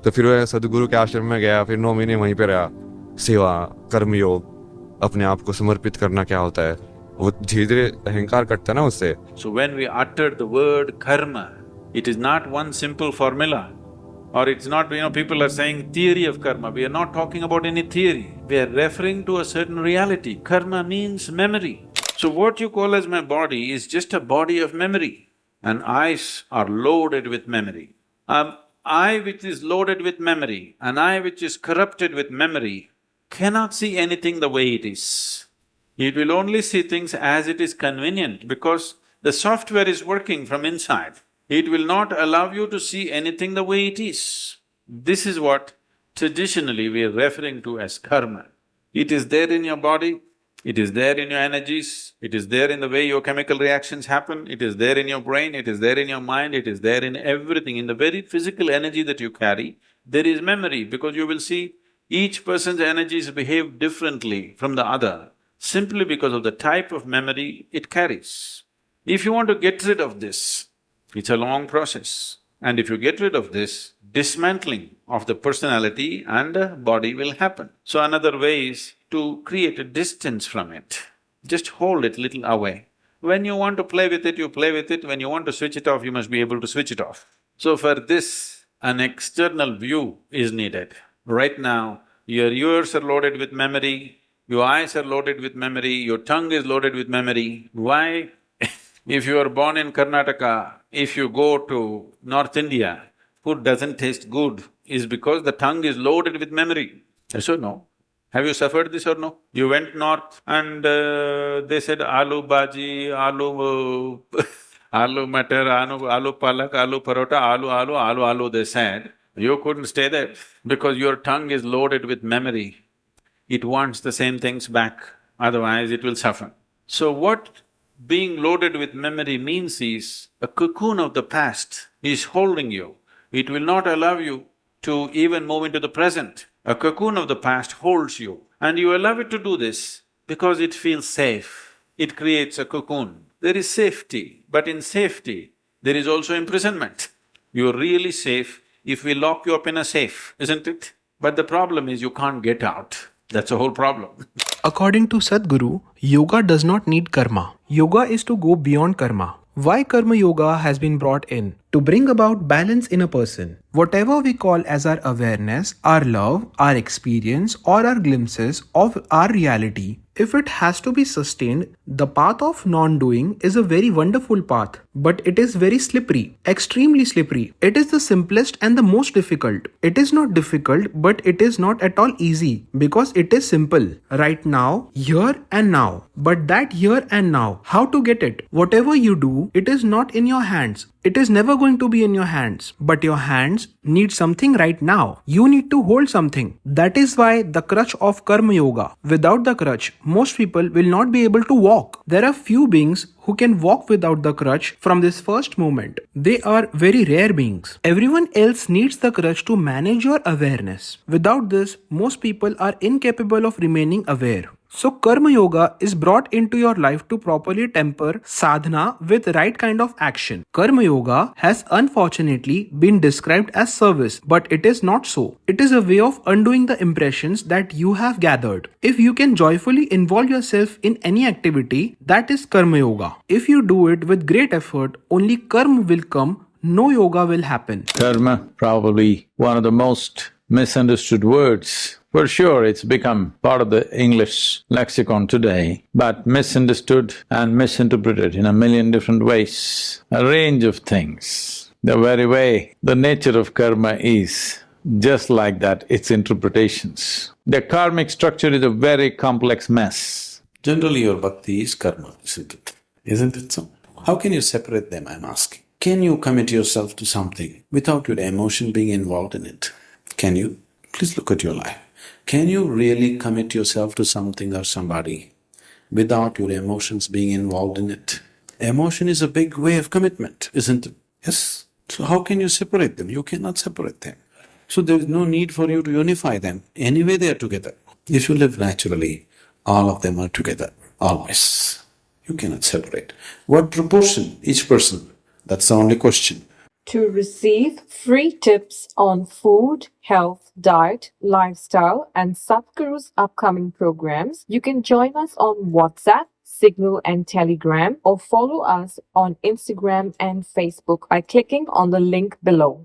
तो फिर वह सदगुरु के आश्रम में गया, फिर 9 महीने वहीं पे रहा। सेवा, कर्मयोग, अपने आप को समर्पित करना क्या होता है, वो धीरे धीरे अहंकार कटता है ना उससे। So when we utter the word karma, it is not one simple formula, or it's not, people are saying theory of karma. We are not talking about any theory. We are referring to a certain reality. Karma means memory. So what you call as my body is just a body of memory, and eyes are loaded with memory. Eye which is loaded with memory, an eye which is corrupted with memory, cannot see anything the way it is. It will only see things as it is convenient because the software is working from inside. It will not allow you to see anything the way it is. This is what traditionally we are referring to as karma. It is there in your body, it is there in your energies, it is there in the way your chemical reactions happen, it is there in your brain, it is there in your mind, it is there in everything. In the very physical energy that you carry, there is memory, because you will see each person's energies behave differently from the other simply because of the type of memory it carries. If you want to get rid of this, it's a long process. And if you get rid of this, dismantling of the personality and the body will happen. So another way is to create a distance from it. Just hold it little away. When you want to play with it, you play with it. When you want to switch it off, you must be able to switch it off. So for this, an external view is needed. Right now, your ears are loaded with memory, your eyes are loaded with memory, your tongue is loaded with memory. Why? If you are born in Karnataka, if you go to North India, food doesn't taste good is because the tongue is loaded with memory. Yes or no? Have you suffered this or no? You went north and they said aloo bhaji, aloo aloo matar, aloo palak, aloo parota, aloo, they said. You couldn't stay there because your tongue is loaded with memory. It wants the same things back, otherwise it will suffer. So what being loaded with memory means is, a cocoon of the past is holding you. It will not allow you to even move into the present. A cocoon of the past holds you, and you allow it to do this because it feels safe. It creates a cocoon. There is safety, but in safety, there is also imprisonment. You're really safe if we lock you up in a safe, isn't it? But the problem is you can't get out. That's the whole problem. According to Sadhguru, yoga does not need karma. Yoga is to go beyond karma. Why karma yoga has been brought in? To bring about balance in a person. Whatever we call as our awareness, our love, our experience, or our glimpses of our reality, if it has to be sustained, the path of non-doing is a very wonderful path, but it is very slippery, extremely slippery. It is the simplest and the most difficult. It is not difficult, but it is not at all easy because it is simple. Right now, here and now. But that here and now, how to get it? Whatever you do, it is not in your hands. It is never going to be in your hands, but your hands need something right now. You need to hold something. That is why the crutch of Karma Yoga. Without the crutch, most people will not be able to walk. There are few beings who can walk without the crutch from this first moment. They are very rare beings. Everyone else needs the crutch to manage your awareness. Without this, most people are incapable of remaining aware. So Karma Yoga is brought into your life to properly temper sadhana with right kind of action. Karma Yoga has unfortunately been described as service, but it is not so. It is a way of undoing the impressions that you have gathered. If you can joyfully involve yourself in any activity, that is Karma Yoga. If you do it with great effort, only karma will come, no yoga will happen. Karma, probably one of the most misunderstood words. For sure, it's become part of the English lexicon today, but misunderstood and misinterpreted in a million different ways, a range of things. The very way the nature of karma is, just like that, its interpretations. The karmic structure is a very complex mess. Generally, your bhakti is karma, isn't it? Isn't it so? How can you separate them, I'm asking? Can you commit yourself to something without your emotion being involved in it? Can you? Please look at your life. Can you really commit yourself to something or somebody without your emotions being involved in it? Emotion is a big way of commitment, isn't it? Yes. So how can you separate them? You cannot separate them. So there is no need for you to unify them. Anyway, they are together. If you live naturally, all of them are together, always. You cannot separate. What proportion, each person? That's the only question. To receive free tips on food, health, diet, lifestyle, and Sadhguru's upcoming programs, you can join us on WhatsApp, Signal, and Telegram, or follow us on Instagram and Facebook by clicking on the link below.